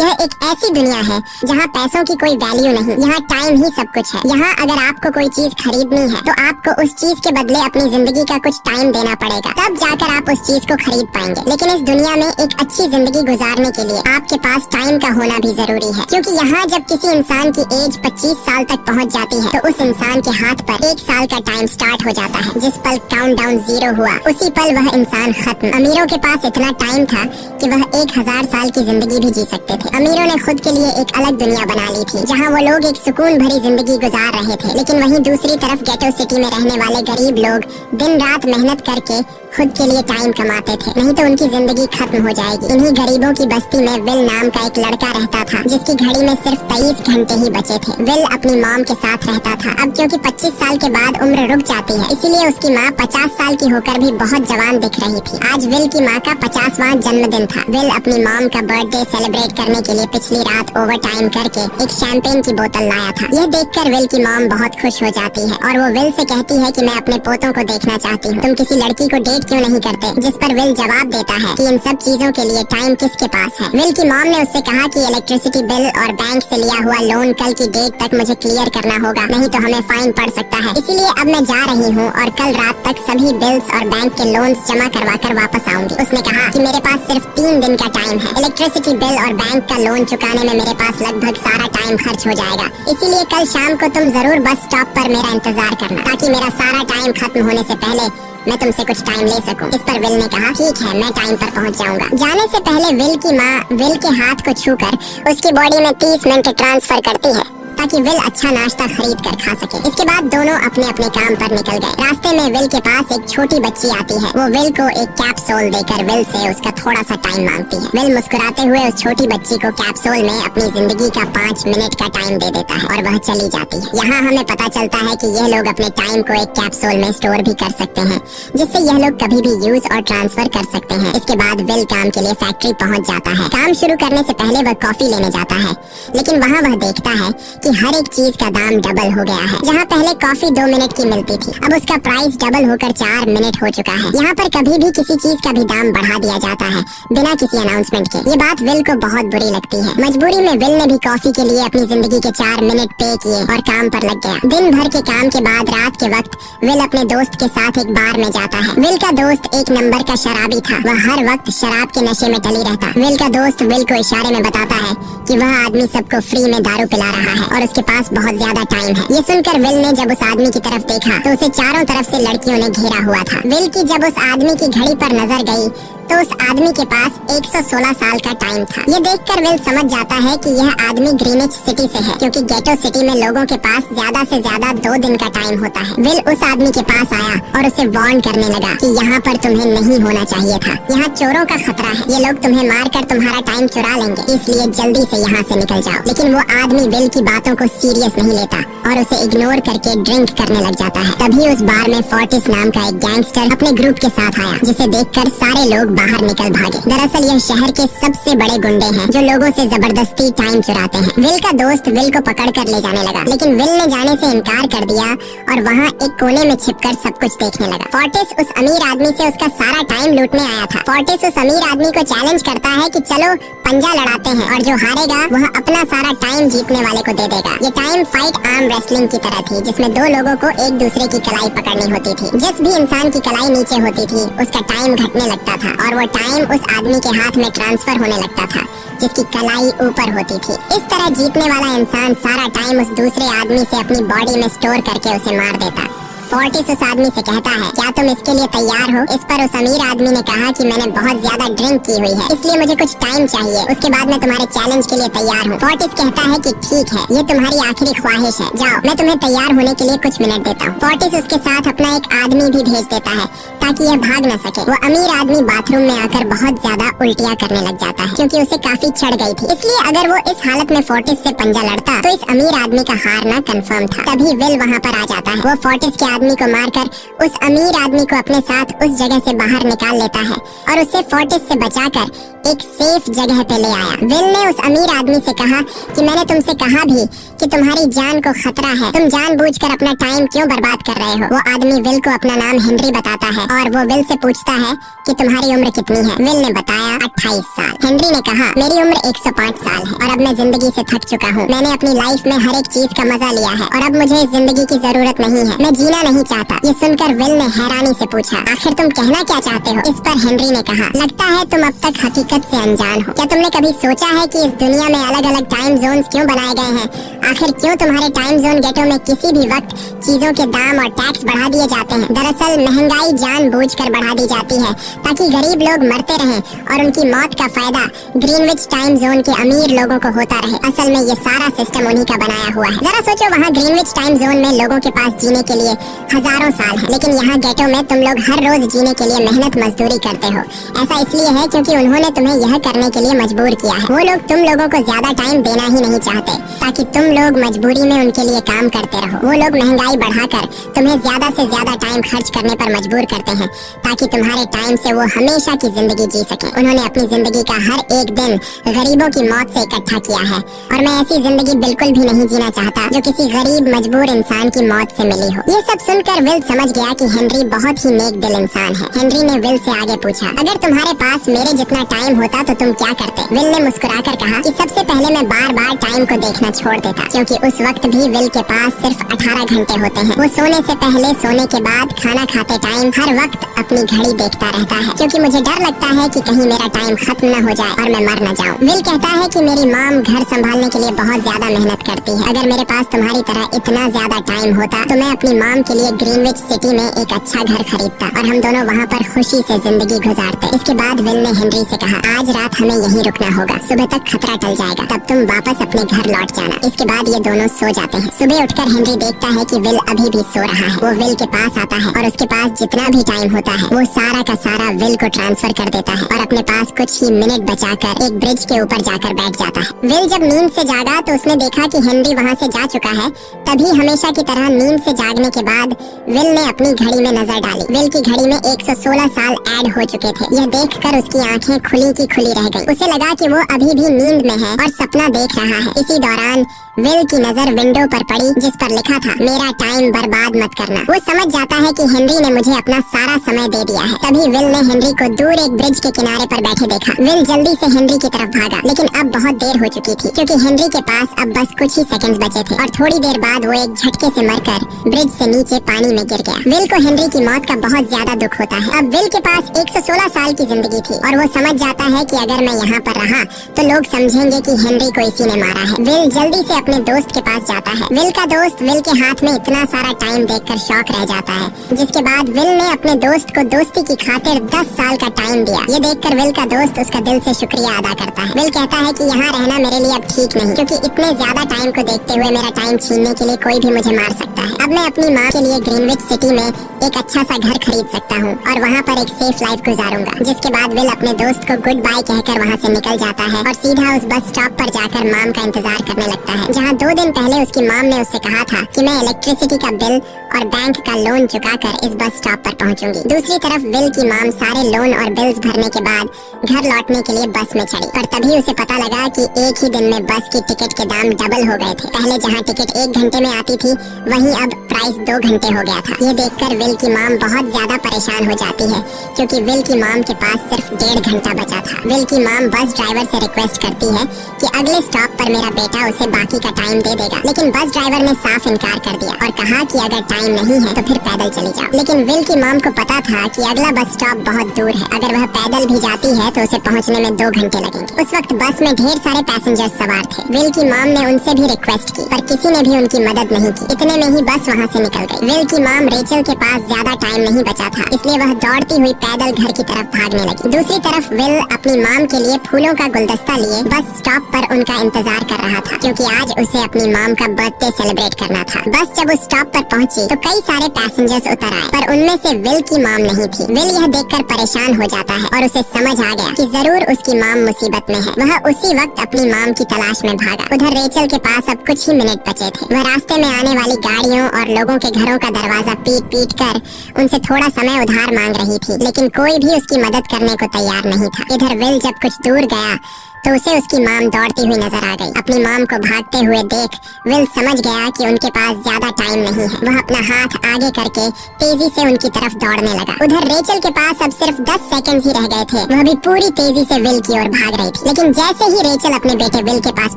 यह एक ऐसी दुनिया है जहाँ पैसों की कोई वैल्यू नहीं, यहाँ टाइम ही सब कुछ है। यहाँ अगर आपको कोई चीज खरीदनी है तो आपको उस चीज के बदले अपनी जिंदगी का कुछ टाइम देना पड़ेगा, तब जाकर आप उस चीज को खरीद पाएंगे। लेकिन इस दुनिया में एक अच्छी जिंदगी गुजारने के लिए आपके पास टाइम का होना भी जरूरी है, क्योंकि यहाँ जब किसी इंसान की एज 25 साल तक पहुँच जाती है तो उस इंसान के हाथ पर 1 साल का टाइम स्टार्ट हो जाता है। जिस पल काउंटडाउन 0 हुआ उसी पल वह इंसान खत्म। अमीरों के पास इतना टाइम था कि वह 1000 साल की जिंदगी भी जी सकते थे। अमीरों ने खुद के लिए एक अलग दुनिया बना ली थी जहाँ वो लोग एक सुकून भरी जिंदगी गुजार रहे थे, लेकिन वहीं दूसरी तरफ गेटो सिटी में रहने वाले गरीब लोग दिन रात मेहनत करके खुद के लिए टाइम कमाते थे, नहीं तो उनकी जिंदगी खत्म हो जाएगी। इन्हीं गरीबों की बस्ती में विल नाम का एक लड़का रहता था जिसकी घड़ी में सिर्फ 23 घंटे ही बचे थे। विल अपनी मॉम के साथ रहता था। अब क्योंकि 25 साल के बाद उम्र रुक जाती है, इसीलिए उसकी माँ 50 साल की होकर भी बहुत जवान दिख रही थी। आज विल की माँ का 50वां जन्मदिन था। विल अपनी मॉम का बर्थडे सेलिब्रेट करने के लिए पिछली रात ओवर टाइम करके एक शैंपेन की बोतल लाया था। यह देखकर विल की मॉम बहुत खुश हो जाती है और वो विल से कहती है कि मैं अपने पोतों को देखना चाहती हूँ, तुम किसी लड़की को डेट क्यों नहीं करते? जिस पर विल जवाब देता है कि इन सब चीजों के लिए टाइम किसके पास है। विल की मॉम ने उससे कहा कि इलेक्ट्रिसिटी बिल और बैंक से लिया हुआ लोन कल की डेट तक मुझे क्लियर करना होगा, नहीं तो हमें फाइन पड़ सकता है। इसीलिए अब मैं जा रही हूँ और कल रात तक सभी बिल्स और बैंक के लोन्स जमा करवा कर वापस आऊंगी। उसने कहा कि मेरे पास सिर्फ 3 दिन का टाइम है। इलेक्ट्रिसिटी बिल और बैंक का लोन चुकाने में मेरे पास लगभग सारा टाइम खर्च हो जाएगा, इसीलिए कल शाम को तुम जरूर बस स्टॉप पर मेरा इंतजार करना, ताकि मेरा सारा टाइम खत्म होने से पहले मैं तुमसे कुछ टाइम ले सकूं। इस पर विल ने कहा ठीक है, मैं टाइम पर पहुंच जाऊंगा। जाने से पहले विल की माँ विल के हाथ को छूकर उसकी बॉडी में 30 मिनट ट्रांसफर करती है ताकि विल अच्छा नाश्ता खरीद कर खा सके। इसके बाद दोनों अपने अपने काम पर निकल गए। रास्ते में विल के पास एक छोटी बच्ची आती है। वो विल को एक कैप्सूल देकर विल से उसका थोड़ा सा टाइम मांगती है। विल मुस्कुराते हुए उस छोटी बच्ची को कैप्सूल में अपनी जिंदगी का 5 मिनट का टाइम दे देता है और वह चली जाती है। यहाँ हमें पता चलता है कि यह लोग अपने टाइम को एक कैप्सूल में स्टोर भी कर सकते हैं, जिससे यह लोग कभी भी यूज और ट्रांसफर कर सकते हैं। इसके बाद विल काम के लिए फैक्ट्री पहुँच जाता है। काम शुरू करने से पहले वह कॉफी लेने जाता है, लेकिन वहाँ वह देखता है कि हर एक चीज का दाम डबल हो गया है। जहाँ पहले कॉफी 2 मिनट की मिलती थी, अब उसका प्राइस डबल होकर 4 मिनट हो चुका है। यहाँ पर कभी भी किसी चीज का भी दाम बढ़ा दिया जाता है बिना किसी अनाउंसमेंट के। ये बात विल को बहुत बुरी लगती है। मजबूरी में विल ने भी कॉफी के लिए अपनी जिंदगी के 4 मिनट पे किए और काम पर लग गया। दिन भर के काम के बाद रात के वक्त विल अपने दोस्त के साथ एक बार में जाता है। विल का दोस्त एक नंबर का शराबी था। वह हर वक्त शराब के नशे में टली रहता। विल का दोस्त विल को इशारे में बताता है कि वह आदमी सबको फ्री में दारू पिला रहा है और उसके पास बहुत ज्यादा टाइम है। ये सुनकर विल ने जब उस आदमी की तरफ देखा तो उसे चारों तरफ से लड़कियों ने घेरा हुआ था। विल की जब उस आदमी की घड़ी पर नजर गई तो उस आदमी के पास 116 साल का टाइम था। ये देखकर विल समझ जाता है कि यह आदमी ग्रीनिच सिटी से है, क्योंकि गेटो सिटी में लोगों के पास ज्यादा से ज्यादा 2 दिन का टाइम होता है। विल उस आदमी के पास आया और उसे वार्न करने लगा कि यहाँ पर तुम्हें नहीं होना चाहिए था। यहाँ चोरों का खतरा है, ये लोग तुम्हें मारकर तुम्हारा टाइम चुरा लेंगे, इसलिए जल्दी से यहाँ से निकल जाओ। लेकिन वो आदमी विल की बातों को सीरियस नहीं लेता और उसे इग्नोर करके ड्रिंक करने लग जाता है। तभी उस बार में फोर्टिस नाम का एक गैंगस्टर अपने ग्रुप के साथ आया, जिसे देखकर सारे लोग बाहर निकल भागे। दरअसल यह शहर के सबसे बड़े गुंडे हैं जो लोगों से जबरदस्ती टाइम चुराते हैं। विल का दोस्त विल को पकड़कर ले जाने लगा, लेकिन विल ने जाने से इनकार कर दिया और वहाँ एक कोने में छिपकर सब कुछ देखने लगा। फोर्टिस उस अमीर आदमी से उसका सारा टाइम लूटने आया था। फोर्टिस उस अमीर आदमी को चैलेंज करता है कि चलो पंजा लड़ाते हैं और जो हारेगा वह अपना सारा टाइम जीतने वाले को दे देगा। ये टाइम फाइट आर्म रेसलिंग की तरह थी, जिसमें 2 लोगों को एक दूसरे की कलाई पकड़नी होती थी। जिस भी इंसान की कलाई नीचे होती थी उसका टाइम घटने लगता था और वो टाइम उस आदमी के हाथ में ट्रांसफर होने लगता था जिसकी कलाई ऊपर होती थी। इस तरह जीतने वाला इंसान सारा टाइम उस दूसरे आदमी से अपनी बॉडी में स्टोर करके उसे मार देता। फोर्टिस उस आदमी से कहता है क्या तुम इसके लिए तैयार हो? इस पर उस अमीर आदमी ने कहा कि मैंने बहुत ज्यादा ड्रिंक की हुई है, इसलिए मुझे कुछ टाइम चाहिए, उसके बाद मैं तुम्हारे चैलेंज के लिए तैयार हूँ। फोर्टिस कहता है कि ठीक है, ये तुम्हारी आखिरी ख्वाहिश है, जाओ मैं तुम्हें तैयार होने के लिए कुछ मिनट देता हूँ। फोर्टिस उसके साथ अपना एक आदमी भी भेज देता है ताकि यह भाग न सके। वो अमीर आदमी बाथरूम में आकर बहुत ज्यादा उल्टियाँ करने लग जाता है, क्योंकि उसे काफी चढ़ गई थी। इसलिए अगर वो इस हालत में फोर्टिस से पंजा लड़ता तो इस अमीर आदमी का हारना कंफर्म था। तभी विल वहाँ पर आ जाता है। वो फोर्टिस के आदमी को मारकर उस अमीर आदमी को अपने साथ उस जगह से बाहर निकाल लेता है और उसे फोर्टिस से बचाकर एक सेफ जगह पे ले आया। विल ने उस अमीर आदमी से कहा कि मैंने तुमसे कहा भी कि तुम्हारी जान को खतरा है, तुम जानबूझकर अपना टाइम क्यों बर्बाद कर रहे हो। वो आदमी विल को अपना नाम हेनरी बताता है और वो विल से पूछता है कि तुम्हारी उम्र कितनी है। विल ने बताया 28 साल। हेनरी ने कहा मेरी उम्र 105 साल है और अब मैं जिंदगी से थक चुका हूँ। मैंने अपनी लाइफ में हर एक चीज का मजा लिया है और अब मुझे इस जिंदगी की जरूरत नहीं है। मैं जीना नहीं चाहता। ये सुनकर विल ने हैरानी से पूछा आखिर तुम कहना क्या चाहते हो? इस पर हेनरी ने कहा लगता है तुम अब तक हकीकत से अनजान हो। क्या तुमने कभी सोचा है कि इस दुनिया में अलग अलग टाइम जोन क्यों बनाए गए हैं? आखिर क्यों तुम्हारे टाइम जोन गेटो में किसी भी वक्त चीजों के दाम और टैक्स बढ़ा दिए जाते हैं? दरअसल महंगाई जानबूझकर बढ़ा दी जाती है ताकि गरीब लोग मरते रहें और उनकी मौत का फायदा ग्रीनविच टाइम जोन के अमीर लोगों को होता रहे। असल में ये सारा सिस्टम उन्हीं का बनाया हुआ है। जरा सोचो वहाँ ग्रीनविच टाइम जोन में लोगों के पास जीने के लिए हजारों साल है, लेकिन यहाँ गेटो में तुम लोग हर रोज जीने के लिए मेहनत मजदूरी करते हो। ऐसा इसलिए है क्योंकि उन्होंने तुम्हें यह करने के लिए मजबूर किया है। वो लोग तुम लोगों को ज्यादा टाइम देना ही नहीं चाहते ताकि तुम लोग मजबूरी में उनके लिए काम करते रहो। वो लोग महंगाई बढ़ाकर तुम्हें ज्यादा से ज्यादा टाइम खर्च करने पर मजबूर करते हैं ताकि तुम्हारे टाइम से वो हमेशा की जिंदगी जी सके। उन्होंने अपनी जिंदगी का हर एक दिन गरीबों की मौत से इकट्ठा किया है और मैं ऐसी जिंदगी बिल्कुल भी नहीं जीना चाहता जो किसी गरीब मजबूर इंसान की मौत से मिली हो। ये सब सुनकर विल समझ गया कि हेनरी बहुत ही नेक दिल इंसान है। हेनरी ने विल से आगे पूछा अगर तुम्हारे पास मेरे जितना टाइम होता तो तुम क्या करते? विल ने मुस्कुराकर कहा कि सबसे पहले मैं बार बार टाइम को देखना छोड़ देता क्योंकि उस वक्त भी विल के पास सिर्फ 18 घंटे होते हैं। वो सोने से पहले, सोने के बाद, खाना खाते टाइम हर वक्त अपनी घड़ी देखता रहता है क्योंकि मुझे डर लगता है कि कहीं मेरा टाइम खत्म न हो जाए और मैं मर न जाऊं। विल कहता है कि मेरी माम घर संभालने के लिए बहुत ज्यादा मेहनत करती है। अगर मेरे पास तुम्हारी तरह इतना ज्यादा टाइम होता तो मैं अपनी माम के लिए ग्रीनविच सिटी में एक अच्छा घर खरीदता और हम दोनों वहाँ पर खुशी से जिंदगी गुजारते। इसके बाद विल ने हेनरी से कहा आज रात हमें यहीं रुकना होगा, सुबह तक खतरा टल जाएगा, तब तुम वापस अपने घर लौट जाना। इसके बाद ये दोनों सो जाते हैं। सुबह उठकर हेनरी देखता है कि विल अभी भी सो रहा है। वो विल के पास आता है और उसके पास जितना भी टाइम होता है वो सारा का सारा विल को ट्रांसफर कर देता है और अपने पास कुछ ही मिनट बचाकर एक ब्रिज के ऊपर जाकर बैठ जाता है। विल जब नींद से जागा तो उसने देखा कि हेनरी वहाँ से जा चुका है। तभी हमेशा की तरह नींद से जागने के बाद विल ने अपनी घड़ी में नजर डाली। विल की घड़ी में 116 साल ऐड हो चुके थे। यह देखकर उसकी आंखें खुली की खुली रह गईं। उसे लगा कि वो अभी भी नींद में है और सपना देख रहा है। इसी दौरान विल की नजर विंडो पर पड़ी जिस पर लिखा था मेरा टाइम बर्बाद मत करना। वो समझ जाता है कि हेनरी ने मुझे अपना सारा समय दे दिया है। तभी विल ने हेनरी को दूर एक ब्रिज के किनारे पर बैठे देखा। विल जल्दी से हेनरी की तरफ भागा लेकिन अब बहुत देर हो चुकी थी क्योंकि हेनरी के पास अब बस कुछ ही सेकंड्स बचे थे और थोड़ी देर बाद वो एक झटके से मरकर ब्रिज से नीचे पानी में गिर गया। विल को हेनरी की मौत का बहुत ज्यादा दुख होता है। अब विल के पास 116 साल की जिंदगी थी और वो समझ जाता है कि अगर मैं यहाँ पर रहा तो लोग समझेंगे कि हेनरी को इसी ने मारा है। विल जल्दी से अपने दोस्त के पास जाता है। विल का दोस्त विल के हाथ में इतना सारा टाइम देखकर शॉक रह जाता है, जिसके बाद विल ने अपने दोस्त को दोस्ती की खातिर 10 साल का टाइम दिया। ये देखकर विल का दोस्त उसका दिल से शुक्रिया अदा करता है। विल कहता है कि यहाँ रहना मेरे लिए अब ठीक नहीं क्योंकि इतने ज्यादा टाइम को देखते हुए मेरा टाइम छीनने के लिए कोई भी मुझे मार सकता है। अब मैं अपनी माँ के लिए ग्रीनविच सिटी में एक अच्छा सा घर खरीद सकता हूँ और वहाँ पर एक सेफ लाइफ गुजारूंगा। जिसके बाद विल अपने दोस्त को गुड बाय कहकर वहाँ से निकल जाता है और सीधा उस बस स्टॉप पर जाकर माम का इंतजार करने लगता है, जहाँ 2 दिन पहले उसकी माम ने उससे कहा था कि मैं इलेक्ट्रिसिटी का बिल और बैंक का लोन चुकाकर इस बस स्टॉप पर पहुंचूंगी। दूसरी तरफ विल की माम सारे लोन और बिल्स भरने के बाद घर लौटने के लिए बस में चढ़ी, पर तभी उसे पता लगा कि एक ही दिन में बस की टिकट के दाम डबल हो गए थे। पहले जहां टिकट 1 घंटे में आती थी वहीं अब प्राइस 2 घंटे हो गया था। ये देखकर विल की माम बहुत ज्यादा परेशान हो जाती है क्योंकि विल की माम के पास सिर्फ 1.5 घंटा बचा था। विल की माम बस ड्राइवर से रिक्वेस्ट करती है कि अगले स्टॉप पर मेरा बेटा उसे बाकी का टाइम दे देगा, लेकिन बस ड्राइवर ने साफ इनकार कर दिया और कहा कि अगर टाइम नहीं है तो फिर पैदल चली जाओ। लेकिन विल की माम को पता था कि अगला बस स्टॉप बहुत दूर है। अगर वह पैदल भी जाती है तो उसे पहुंचने में 2 घंटे लगेंगे। उस वक्त बस में ढेर सारे पैसेंजर्स सवार थे। विल की माम ने उनसे भी रिक्वेस्ट की पर किसी ने भी उनकी मदद नहीं की। इतने में ही बस वहाँ से निकल गई। विल की माम रेचल के पास ज्यादा टाइम नहीं बचा था, इसलिए वह दौड़ती हुई पैदल घर की तरफ भागने लगी। दूसरी तरफ विल अपनी माम के लिए फूलों का गुलदस्ता लिए बस स्टॉप पर उनका इंतजार कर रहा था क्योंकि आज उसे अपनी माम का बर्थडे सेलिब्रेट करना था। बस जब उस स्टॉप पर पहुंची तो कई सारे पैसेंजर्स उतर आए पर उनमें से विल की माम नहीं थी। विल यह देखकर परेशान हो जाता है और उसे समझ आ गया कि जरूर उसकी माम मुसीबत में है। वह उसी वक्त अपनी माम की तलाश में भागा। उधर रेचल के पास अब कुछ ही मिनट बचे थे। वह रास्ते में आने वाली गाड़ियों और लोगों के घरों का दरवाजा पीट पीट कर उनसे थोड़ा समय उधार मांग रही थी, लेकिन कोई भी उसकी मदद करने को तैयार नहीं था। इधर विल जब कुछ दूर गया तो उसे उसकी माम दौड़ती हुई नजर आ गई। अपनी माम को भागते हुए देख विल समझ गया कि उनके पास ज्यादा टाइम नहीं है। वह अपना हाथ आगे करके तेजी से उनकी तरफ दौड़ने लगा। उधर रेचल के पास अब सिर्फ 10 सेकंड ही रह गए थे। वह भी पूरी तेजी से विल की ओर भाग रही थी, लेकिन जैसे ही रेचल अपने बेटे विल के पास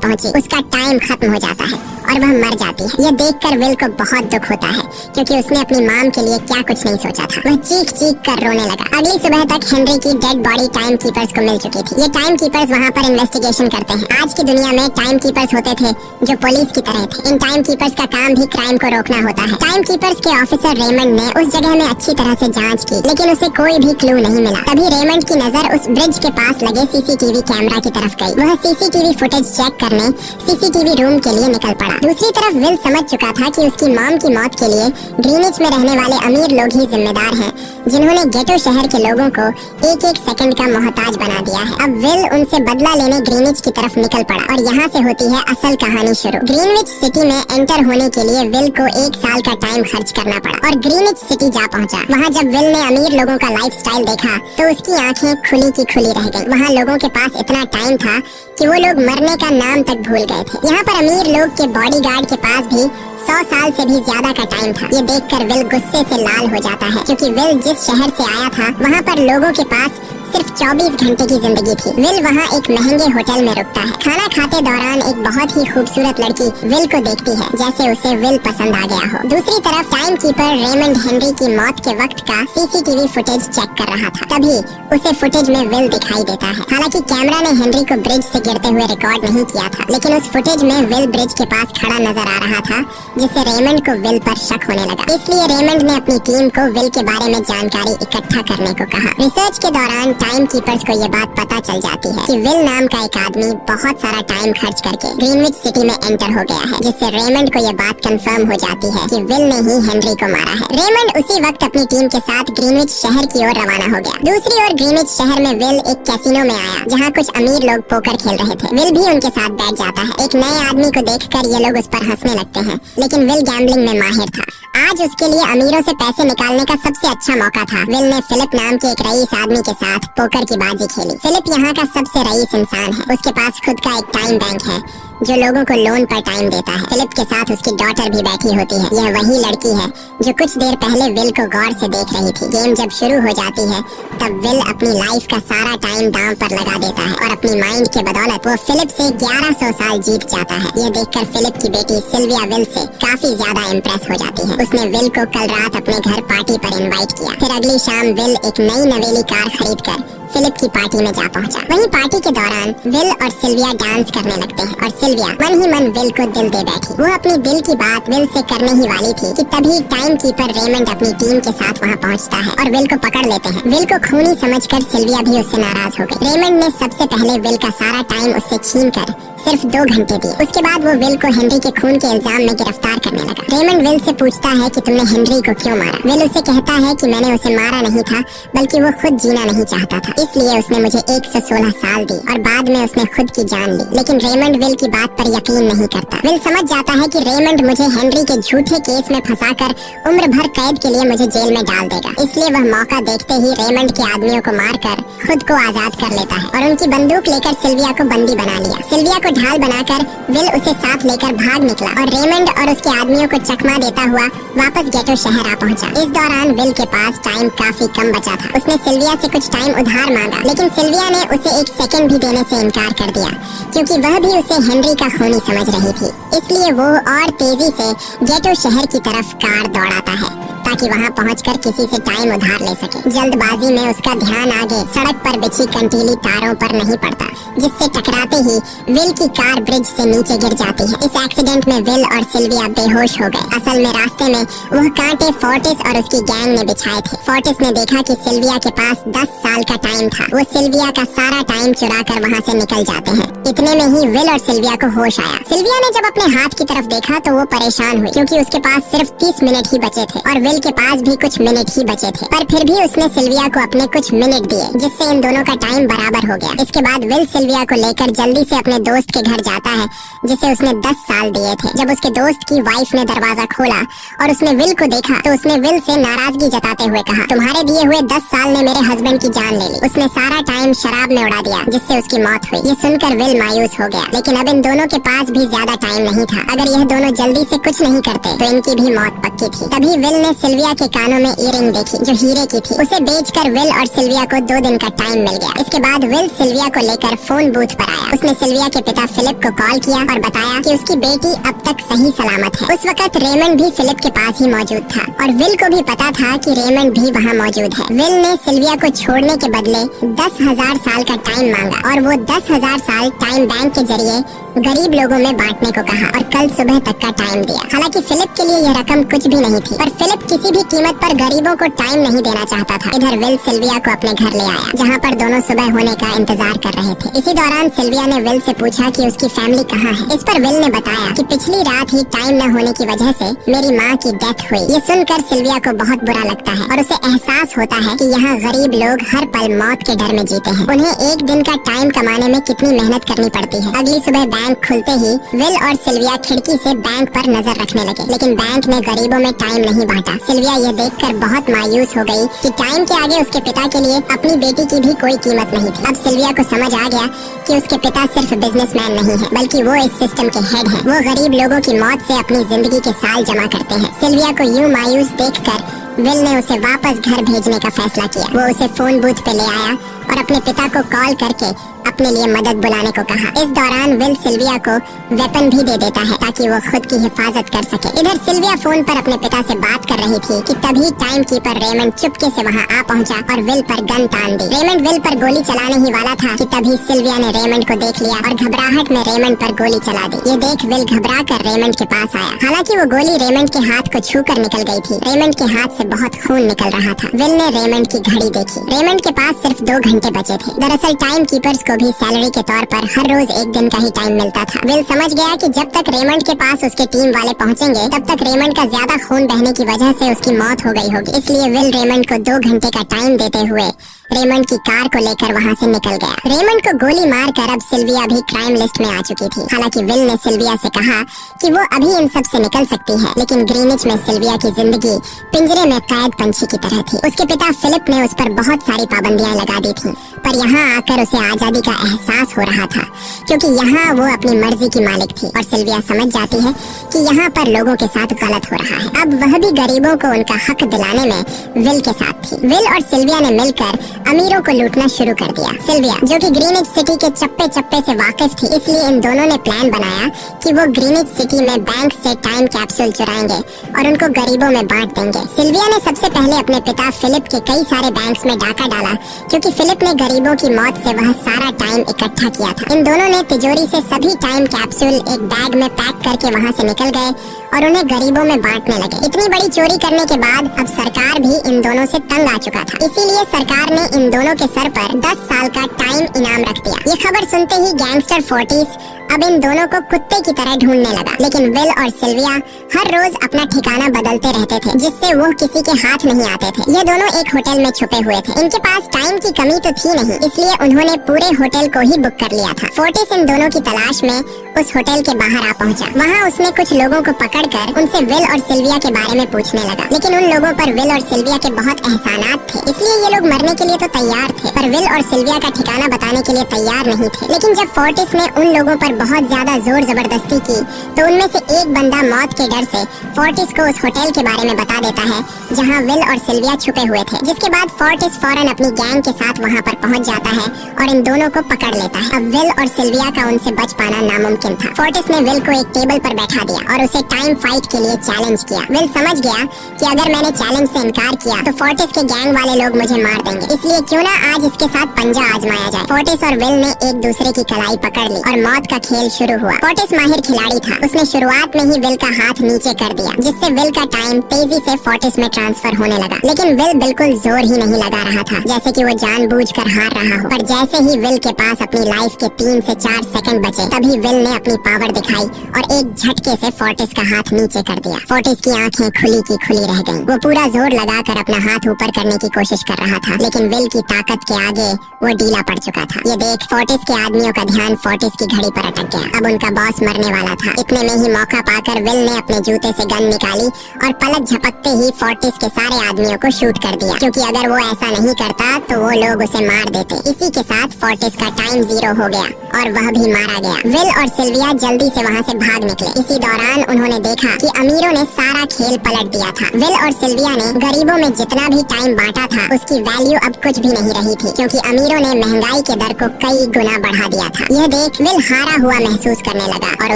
पहुंची, उसका टाइम खत्म हो जाता है और वह मर जाती है। यह देखकर विल को बहुत दुख होता है, क्योंकि उसने अपनी माम के लिए क्या कुछ नहीं सोचा था। वह चीख चीख कर रोने लगा। अगली सुबह तक हेनरी की डेड बॉडी टाइम कीपर्स को मिल चुकी थी। ये टाइम कीपर्स वहाँ पर इन्वेस्टिगेशन करते हैं। आज की दुनिया में टाइम कीपर्स होते थे जो पुलिस की तरह थे। इन टाइम कीपर्स का काम भी क्राइम को रोकना होता है। टाइम कीपर्स के ऑफिसर रेमंड ने उस जगह में अच्छी तरह से जांच की, लेकिन उसे कोई भी क्लू नहीं मिला। तभी रेमंड की नजर उस ब्रिज के पास लगे सीसीटीवी कैमरा की तरफ गई। वह सीसीटीवी फुटेज चेक करने सीसीटीवी रूम के लिए निकल पड़ा। दूसरी तरफ विल समझ चुका था कि उसकी मॉम की मौत के लिए ग्रीनिच में रहने वाले अमीर लोग ही जिम्मेदार हैं, जिन्होंने गेटो शहर के लोगों को एक एक सेकंड का मोहताज बना दिया है। अब विल उनसे बदला लेने ग्रीनिच की तरफ निकल पड़ा और यहाँ से होती है असल कहानी शुरू। ग्रीनविच सिटी में एंटर होने के लिए विल को 1 साल का टाइम खर्च करना पड़ा और ग्रीनिच सिटी जा पहुँचा। वहाँ जब विल ने अमीर लोगों का लाइफस्टाइल देखा तो उसकी आंखें खुली की खुली रह गईं। वहाँ लोगों के पास इतना टाइम था कि वो लोग मरने का नाम तक भूल गए थे। यहाँ पर अमीर लोग के बॉडीगार्ड के पास भी 100 साल से भी ज्यादा का टाइम था। ये देखकर विल गुस्से से लाल हो जाता है, क्योंकि विल जिस शहर से आया था वहाँ पर लोगों के पास सिर्फ 24 घंटे की जिंदगी थी। विल वहाँ एक महंगे होटल में रुकता है। खाना खाते दौरान एक बहुत ही खूबसूरत लड़की विल को देखती है, जैसे उसे विल पसंद आ गया हो। दूसरी तरफ टाइम कीपर रेमंड हेनरी की मौत के वक्त का सीसीटीवी फुटेज चेक कर रहा था। तभी उसे फुटेज में विल दिखाई देता है। हालांकि कैमरा ने हेनरी को ब्रिज से गिरते हुए रिकॉर्ड नहीं किया था, लेकिन उस फुटेज में विल ब्रिज के पास खड़ा नजर आ रहा था, जिससे रेमंड को विल पर शक होने लगा। इसलिए रेमंड ने अपनी टीम को विल के बारे में जानकारी इकट्ठा करने को कहा। रिसर्च के दौरान टाइम कीपर्स को ये बात पता चल जाती है कि विल नाम का एक आदमी बहुत सारा टाइम खर्च करके ग्रीनविच सिटी में एंटर हो गया है, जिससे रेमंड को ये बात कंफर्म हो जाती है कि विल ने ही हेनरी को मारा है। रेमंड उसी वक्त अपनी टीम के साथ ग्रीनविच शहर की ओर रवाना हो गया। दूसरी ओर ग्रीनविच शहर में विल एक कैसीनो में आया, जहाँ कुछ अमीर लोग पोकर खेल रहे थे। विल भी उनके साथ बैठ जाता है। एक नए आदमी को देखकर ये लोग उस पर हंसने लगते हैं, लेकिन विल गैम्बलिंग में माहिर था। आज उसके लिए अमीरों से पैसे निकालने का सबसे अच्छा मौका था। विल ने फिलिप नाम के एक रईस आदमी के साथ पोकर की बाजी खेली। फिलिप यहाँ का सबसे रईस इंसान है। उसके पास खुद का एक टाइम बैंक है जो लोगों को लोन पर टाइम देता है। फिलिप के साथ उसकी डॉटर भी बैठी होती है। यह वही लड़की है जो कुछ देर पहले विल को गौर से देख रही थी। गेम जब शुरू हो जाती है तब विल अपनी लाइफ का सारा टाइम दांव पर लगा देता है और अपनी माइंड के बदौलत वो फिलिप से 1100 साल जीत जाता है। यह देखकर फिलिप की बेटी सिल्विया विल से काफी ज्यादा इम्प्रेस हो जाती है। उसने विल को कल रात अपने घर पार्टी पर इनवाइट किया। फिर अगली शाम विल एक नई नवेली कार खरीदकर फिलिप की पार्टी में जा पहुंचा। वहीं पार्टी के दौरान विल और सिल्विया डांस करने लगते हैं और सिल्विया मन ही मन विल को दिल दे बैठी। वो अपनी दिल की बात विल से करने ही वाली थी कि तभी टाइम कीपर रेमंड अपनी टीम के साथ वहाँ पहुँचता है और विल को पकड़ लेते हैं। विल को खूनी समझकर सिल्विया भी उससे नाराज हो गई। रेमंड ने सबसे पहले विल का सारा टाइम उससे छीनकर सिर्फ 2 घंटे दिए। उसके बाद वो विल को हेनरी के खून के इल्जाम में गिरफ्तार करने लगा। रेमंड विल से पूछता है कि तुमने हेनरी को क्यों मारा। विल उसे कहता है कि मैंने उसे मारा नहीं था, बल्कि वो खुद जीना नहीं चाहता था, इसलिए उसने मुझे 116 साल दी और बाद में उसने खुद की जान ली। लेकिन रेमंड विल की बात पर यकीन नहीं करता। विल समझ जाता है कि रेमंड मुझे हेनरी के झूठे केस में फंसाकर उम्र भर कैद के लिए मुझे जेल में डाल देगा। इसलिए वह मौका देखते ही रेमंड के आदमियों को मारकर खुद को आजाद कर लेता है और उनकी बंदूक लेकर सिल्विया को बंदी बना लिया। सिल्विया को ढाल बनाकर विल उसे साथ लेकर भाग निकला और रेमंड और उसके आदमियों को चकमा देता हुआ वापस गेटो शहर आ पहुंचा। इस दौरान विल के पास टाइम काफी कम बचा था। उसने सिल्विया से कुछ टाइम उधार मांगा, लेकिन सिल्विया ने उसे 1 सेकंड भी देने से इनकार कर दिया, क्योंकि वह भी उसे हेनरी का खूनी समझ रही थी। इसलिए वो और तेजी से गेटो शहर की तरफ कार दौड़ाता है ताकि वहाँ पहुंचकर किसी से टाइम उधार ले सके। जल्दबाजी में उसका ध्यान आगे सड़क पर बिछी कंटीली तारों पर नहीं पड़ता, जिससे टकराते ही विल की कार ब्रिज से नीचे गिर जाती है। इस एक्सीडेंट में विल और सिल्विया बेहोश हो गए। असल में रास्ते में वह कांटे फोर्टिस और उसकी गैंग ने बिछाए थे। फोर्टिस ने देखा कि सिल्विया के पास 10 साल का टाइम था। वो सिल्विया का सारा टाइम चुरा कर वहाँ से निकल जाते हैं। इतने में ही विल और सिल्विया को होश आया। सिल्विया ने जब अपने हाथ की तरफ देखा तो वो परेशान हुई, क्योंकि उसके पास सिर्फ 30 मिनट ही बचे थे और विल विल के पास भी कुछ मिनट ही बचे थे, पर फिर भी उसने सिल्विया को अपने कुछ मिनट दिए, जिससे इन दोनों का टाइम बराबर हो गया। इसके बाद विल सिल्विया को लेकर जल्दी से अपने दोस्त के घर जाता है, जिसे उसने 10 साल दिए थे। जब उसके दोस्त की वाइफ ने दरवाजा खोला और उसने विल को देखा तो उसने विल से नाराजगी जताते हुए कहा, तुम्हारे दिए हुए 10 साल ने मेरे हस्बैंड की जान ले ली। उसने सारा टाइम शराब में उड़ा दिया, जिससे उसकी मौत हुई। ये सुनकर विल मायूस हो गया, लेकिन अब इन दोनों के पास भी ज्यादा टाइम नहीं था। अगर यह दोनों जल्दी से कुछ नहीं करते तो इनकी भी मौत पक्की थी। तभी विल ने सिल्विया के कानों में ईयरिंग देखी, जो हीरे की थी। उसे बेचकर विल और सिल्विया को 2 दिन का टाइम मिल गया। इसके बाद विल सिल्विया को लेकर फोन बूथ पर आया। उसने सिल्विया के पिता फिलिप को कॉल किया और बताया कि उसकी बेटी अब तक सही सलामत है। उस वक्त रेमंड भी फिलिप के पास ही मौजूद था और विल को भी पता था कि रेमंड भी वहाँ मौजूद है। विल ने सिल्विया को छोड़ने के बदले 10,000 साल का टाइम मांगा और वो 10,000 साल टाइम बैंक के जरिए गरीब लोगों में बांटने को कहा और कल सुबह तक का टाइम दिया। हालांकि फिलिप के लिए यह रकम कुछ भी नहीं थी, पर फिलिप किसी भी कीमत पर गरीबों को टाइम नहीं देना चाहता था। इधर विल सिल्विया को अपने घर ले आया, जहाँ पर दोनों सुबह होने का इंतजार कर रहे थे। इसी दौरान सिल्विया ने विल से पूछा कि उसकी फैमिली कहाँ है। इस पर विल ने बताया कि पिछली रात ही टाइम न होने की वजह से मेरी माँ की डेथ हुई। ये सुनकर सिल्विया को बहुत बुरा लगता है और उसे एहसास होता है कि यहाँ गरीब लोग हर पल मौत के डर में जीते हैं। उन्हें एक दिन का टाइम कमाने में कितनी मेहनत करनी पड़ती है। अगली सुबह बैंक खुलते ही विल और सिल्विया खिड़की से बैंक पर नजर रखने लगे, लेकिन बैंक ने गरीबों में टाइम नहीं बांटा। सिल्विया यह देखकर बहुत मायूस हो गई कि टाइम के आगे उसके पिता के लिए अपनी बेटी की भी कोई कीमत नहीं थी। अब सिल्विया को समझ आ गया कि उसके पिता सिर्फ बिजनेसमैन नहीं है, बल्कि वो इस सिस्टम के हेड हैं। वो गरीब लोगों की मौत से अपनी जिंदगी के साल जमा करते हैं। सिल्विया को यूं मायूस देखकर विल ने उसे वापस घर भेजने का फैसला किया। वो उसे फोन बूथ पे ले आया और अपने पिता को कॉल करके अपने लिए मदद बुलाने को कहा। इस दौरान विल सिल्विया को वेपन भी दे देता है ताकि वो खुद की हिफाजत कर सके। इधर सिल्विया फोन पर अपने पिता से बात कर रही थी कि तभी टाइम कीपर रेमंड चुपके से वहाँ आ पहुँचा और विल पर गन तान दी। रेमंड विल पर गोली चलाने ही वाला था कि तभी सिल्विया ने रेमंड को देख लिया और घबराहट में रेमंड पर गोली चला दी। ये देख विल घबरा कर रेमंड के पास आया। हालांकि वो गोली रेमंड के हाथ को छू कर निकल गई थी। रेमंड के हाथ से बहुत खून निकल रहा था। विल ने रेमंड की घड़ी देखी। रेमंड के पास सिर्फ 2 घंटे बचे थे। दरअसल टाइम कीपर्स को भी सैलरी के तौर पर हर रोज 1 दिन का ही टाइम मिलता था। विल समझ गया कि जब तक रेमंड के पास उसके टीम वाले पहुंचेंगे तब तक रेमंड का ज्यादा खून बहने की वजह से उसकी मौत हो गई होगी। इसलिए विल रेमंड को 2 घंटे का टाइम देते हुए रेमंड की कार को लेकर वहाँ से निकल गया। रेमंड को गोली मारकर अब सिल्विया भी क्राइम लिस्ट में आ चुकी थी। हालांकि विल ने सिल्विया से कहा कि वो अभी इन सब से निकल सकती है, लेकिन ग्रीनिच में सिल्विया की जिंदगी पिंजरे में कैद पंछी की तरह थी। उसके पिता फिलिप ने उस पर बहुत सारी पाबंदियां लगा दी थी, पर यहाँ आकर उसे आजादी का एहसास हो रहा था, क्योंकि यहाँ वो अपनी मर्जी की मालिक थी और सिल्विया समझ जाती है कि यहाँ पर लोगों के साथ गलत हो रहा है। अब वह भी गरीबों को उनका हक दिलाने में विल के साथ थी। विल और सिल्विया ने मिलकर अमीरों को लूटना शुरू कर दिया। सिल्विया, जो कि ग्रीनिच सिटी के चप्पे चप्पे से वाकिफ थी, इसलिए इन दोनों ने प्लान बनाया कि वो ग्रीनिच सिटी में बैंक से टाइम कैप्सूल चुराएंगे और उनको गरीबों में बांट देंगे। सिल्विया ने सबसे पहले अपने पिता फिलिप के कई सारे बैंक्स में डाका डाला, क्योंकि फिलिप ने गरीबों की मौत से वह सारा टाइम इकट्ठा किया था। इन दोनों ने तिजोरी से सभी टाइम कैप्सूल एक बैग में पैक करके वहाँ से निकल गए और उन्हें गरीबों में बांटने लगे। इतनी बड़ी चोरी करने के बाद अब सरकार भी इन दोनों से तंग आ चुका था, इसीलिए सरकार ने इन दोनों के सर पर 10 साल का टाइम इनाम रख दिया। ये खबर सुनते ही गैंगस्टर फोर्टिस अब इन दोनों को कुत्ते की तरह ढूंढने लगा, लेकिन विल और सिल्विया हर रोज अपना ठिकाना बदलते रहते थे, जिससे वो किसी के हाथ नहीं आते थे। ये दोनों एक होटल में छुपे हुए थे। इनके पास टाइम की कमी तो थी नहीं, इसलिए उन्होंने पूरे होटल को ही बुक कर लिया था। फोर्टिस इन दोनों की तलाश में उस होटल के बाहर आ पहुंचा। वहाँ उसने कुछ लोगों को पकड़कर उनसे विल और सिल्विया के बारे में पूछने लगा, लेकिन उन लोगों पर विल और सिल्विया के बहुत एहसानात थे, इसलिए ये लोग मरने के लिए तो तैयार थे, पर विल और सिल्विया का ठिकाना बताने के लिए तैयार नहीं थे। लेकिन जब फोर्टिस ने उन लोगों पर बहुत ज्यादा जोर जबरदस्ती की, तो उनमें से एक बंदा मौत के डर से फोर्टिस को उस होटल के बारे में बता देता है जहाँ विल और सिल्विया छुपे हुए थे, जिसके बाद फोर्टिस फौरन अपनी गैंग के साथ वहाँ पर पहुँच जाता है और इन दोनों को पकड़ लेता है। अब विल और सिल्विया का उनसे बच पाना नामुमकिन था। फोर्टिस ने विल को एक टेबल पर बैठा दिया और उसे टाइम फाइट के लिए चैलेंज किया। विल समझ गया कि अगर मैंने चैलेंज से इनकार किया तो फोर्टिस के गैंग वाले लोग मुझे मार देंगे, इसलिए क्यों ना आज इसके साथ पंजा आजमाया जाए। फोर्टिस और विल ने एक दूसरे की कलाई पकड़ ली और मौत का खेल शुरू हुआ। फोर्टिस माहिर खिलाड़ी था। उसने शुरुआत में ही विल का हाथ नीचे कर दिया, जिससे विल का टाइम तेजी से फोर्टिस में ट्रांसफर होने लगा। लेकिन विल बिल्कुल जोर ही नहीं लगा रहा था, जैसे कि वो जानबूझकर हार रहा हो। पर जैसे ही विल के पास अपनी लाइफ के 3 से 4 सेकंड बचे, तभी विल ने अपनी पावर दिखाई और एक झटके से फोर्टिस का हाथ नीचे कर दिया। फोर्टिस की आंखें खुली की खुली रह गईं। वो पूरा जोर लगाकर अपना हाथ ऊपर करने की कोशिश कर रहा था, लेकिन विल की ताकत के आगे वो ढीला पड़ चुका था। ये देख फोर्टिस के आदमियों का ध्यान फोर्टिस की घड़ी पर अटक गया। अब उनका बॉस मरने वाला था। इतने में ही मौका पाकर विल ने अपने जूते से गन निकाली और पलक झपकते ही फोर्टिस के सारे आदमियों को शूट कर दिया, क्योंकि अगर वो ऐसा नहीं करता तो वो लोग उसे मार देते। इसी के साथ फोर्टिस का टाइम 0 हो गया और वह भी मारा गया। विल और सिल्विया जल्दी से वहाँ से भाग निकले। इसी दौरान उन्होंने देखा कि अमीरों ने सारा खेल पलट दिया था। विल और सिल्विया ने गरीबों में जितना भी टाइम बांटा था, उसकी वैल्यू अब कुछ भी नहीं रही थी, क्योंकि अमीरों ने महंगाई के दर को कई गुना बढ़ा दिया था। यह देख विल हारा हुआ महसूस करने लगा और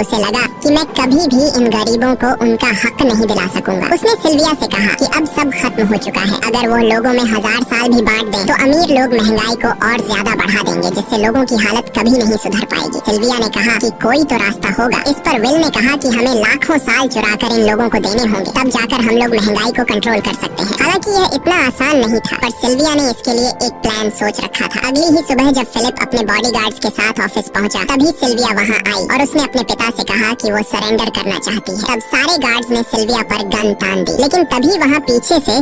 उसे लगा कि मैं कभी भी इन गरीबों को उनका हक नहीं दिला सकूंगा। उसने सिल्विया से कहा कि अब सब खत्म हो चुका है। अगर वो लोगों में 1000 साल भी बांट दें, तो अमीर लोग महंगाई को और ज्यादा बढ़ा देंगे, जिससे लोगों की हालत कभी नहीं सुधर पाएगी। सिल्विया ने कहा कि कोई तो रास्ता होगा। इस पर विल ने कहा कि हमें लाखों साल चुराकर इन लोगों को देने होंगे, तब जाकर हम लोग महंगाई को कंट्रोल कर सकते हैं। हालांकि यह इतना आसान नहीं था, पर सिल्विया ने इसके लिए एक प्लान सोच रखा था। अगली ही सुबह जब फिलिप अपने बॉडीगार्ड्स के साथ ऑफिस पहुंचा, तभी सिल्विया वहां आई और उसने अपने पिता से कहा कि वो सरेंडर करना चाहती है। तब सारे गार्ड्स ने सिल्विया पर गन तान दी, लेकिन तभी वहां पीछे से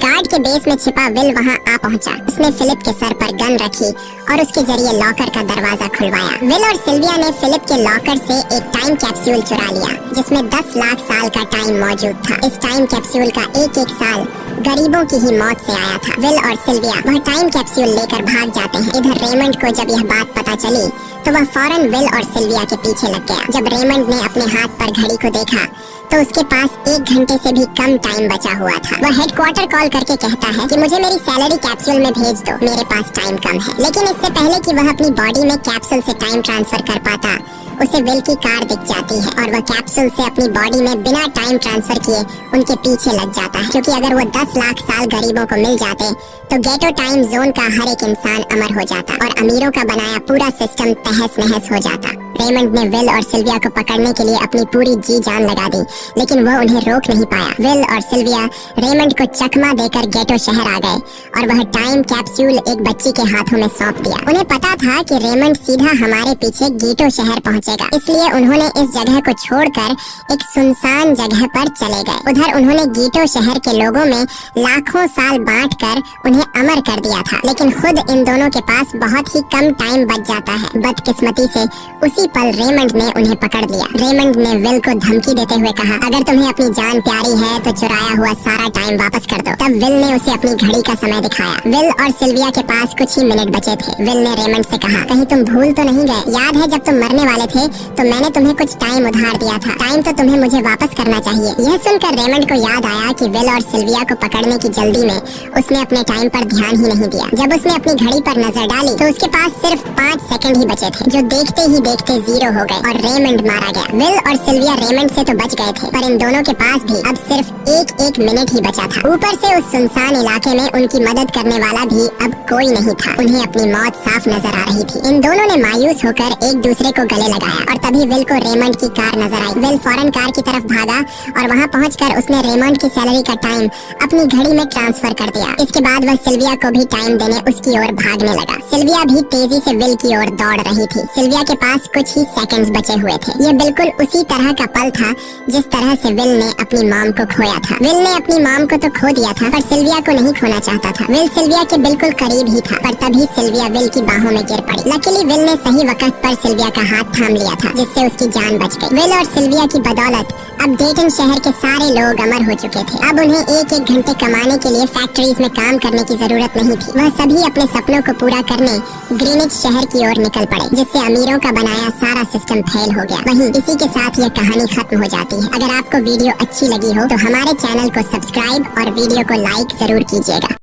गार्ड के बेस में छिपा विल वहां आ पहुंचा। उसने फिलिप के सर पर गन रखी और उसके जरिए लॉकर का दरवाजा खुलवाया। विल और सिल्विया ने फिलिप के लॉकर से एक टाइम कैप्सूल चुरा लिया, जिसमें 10 लाख साल का टाइम मौजूद था। इस टाइम कैप्सूल का एक एक साल गरीबों की ही मौत से आया था। विल और सिल्विया वह टाइम कैप्सूल लेकर भाग जाते हैं। इधर रेमंड को जब यह बात पता चली, तो वह फौरन विल और सिल्विया के पीछे लग गया। जब रेमंड ने अपने हाथ पर घड़ी को देखा, तो उसके पास 1 घंटे से भी कम टाइम बचा हुआ था। वह हेडक्वार्टर कॉल करके कहता है कि मुझे मेरी सैलरी कैप्सूल में भेज दो, मेरे पास टाइम कम है। लेकिन इससे पहले कि वह अपनी बॉडी में कैप्सूल से टाइम ट्रांसफर कर पाता, उसे विल की कार दिख जाती है और वह कैप्सूल से अपनी बॉडी में बिना टाइम ट्रांसफर किए उनके पीछे लग जाता है, क्योंकि अगर वो 10 लाख साल गरीबों को मिल जाते, तो गेटो टाइम जोन का हर एक इंसान अमर हो जाता और अमीरों का बनाया पूरा सिस्टम तहस नहस हो जाता। रेमंड ने विल और सिल्विया को पकड़ने के लिए अपनी पूरी जी जान लगा दी, लेकिन वो उन्हें रोक नहीं पाया। विल और सिल्विया रेमंड को चकमा देकर गेटो शहर आ गए और वह टाइम कैप्सूल एक बच्ची के हाथों में सौंप दिया। उन्हें पता था कि रेमंड सीधा हमारे पीछे गेटो शहर पहुंचेगा, इसलिए उन्होंने इस जगह को छोड़कर एक सुनसान जगह पर चले गए। उधर उन्होंने गेटो शहर के लोगों में लाखों साल बांटकर उन्हें अमर कर दिया था, लेकिन खुद इन दोनों के पास बहुत ही कम टाइम बच जाता है। बदकिस्मती से उसी पल रेमंड ने उन्हें पकड़ लिया। रेमंड ने विल को धमकी देते हुए कहा, अगर तुम्हें अपनी जान प्यारी है तो चुराया हुआ सारा टाइम वापस कर दो। तब विल ने उसे अपनी घड़ी का समय दिखाया। विल और सिल्विया के पास कुछ ही मिनट बचे थे। विल ने रेमंड से कहा, कहीं तुम भूल तो नहीं गए? याद है जब तुम मरने वाले थे तो मैंने तुम्हें कुछ टाइम उधार दिया था। टाइम तो तुम्हें मुझे वापस करना चाहिए। यह सुनकर रेमंड को याद आया कि विल और सिल्विया को पकड़ने की जल्दी में उसने अपने टाइम पर ध्यान ही नहीं दिया। जब उसने अपनी घड़ी पर नजर डाली तो उसके पास सिर्फ 5 सेकंड ही बचे थे, जो देखते ही देखते 0 हो गए और रेमंड मारा गया। विल और सिल्विया रेमंड से तो बच गए थे, पर इन दोनों के पास भी अब सिर्फ एक मिनट ही बचा था। ऊपर से उस सुनसान इलाके में उनकी मदद करने वाला भी अब कोई नहीं था। उन्हें अपनी मौत साफ नजर आ रही थी। इन दोनों ने मायूस होकर एक दूसरे को गले लगाया और तभी विल को रेमंड की कार नजर आई। विल फौरन कार की तरफ भागा और वहाँ पहुंचकर उसने रेमंड की सैलरी का टाइम अपनी घड़ी में ट्रांसफर कर दिया। इसके बाद वह सिल्विया को भी टाइम देने उसकी ओर भागने लगा। सिल्विया भी तेजी से विल की ओर दौड़ रही थी। सिल्विया के पास कुछ ही सेकंड्स बचे हुए थे। यह बिल्कुल उसी तरह का पल था जिस तरह से विल ने अपनी मॉम को खोया था। विल ने अपनी मॉम को तो खो दिया था, पर सिल्विया को नहीं खोना चाहता था। विल सिल्विया के बिल्कुल करीब ही था, पर तभी सिल्विया विल की बाहों में गिर पड़ी। लकीली विल ने सही वक्त पर सिल्विया का हाथ थाम लिया था, जिससे उसकी जान बच गई। विल और सिल्विया की बदौलत अब डेटन शहर के सारे लोग अमर हो चुके थे। अब उन्हें एक घंटे कमाने के लिए फैक्ट्रीज में काम करने की जरूरत नहीं थी। वह सभी अपने सपनों को पूरा करने ग्रीनिच शहर की ओर निकल पड़े, जिससे अमीरों का बनाया सारा सिस्टम फेल हो गया। वहीं इसी के साथ यह कहानी खत्म हो जाती है। अगर आपको वीडियो अच्छी लगी हो तो हमारे चैनल को सब्सक्राइब और वीडियो को लाइक जरूर कीजिएगा।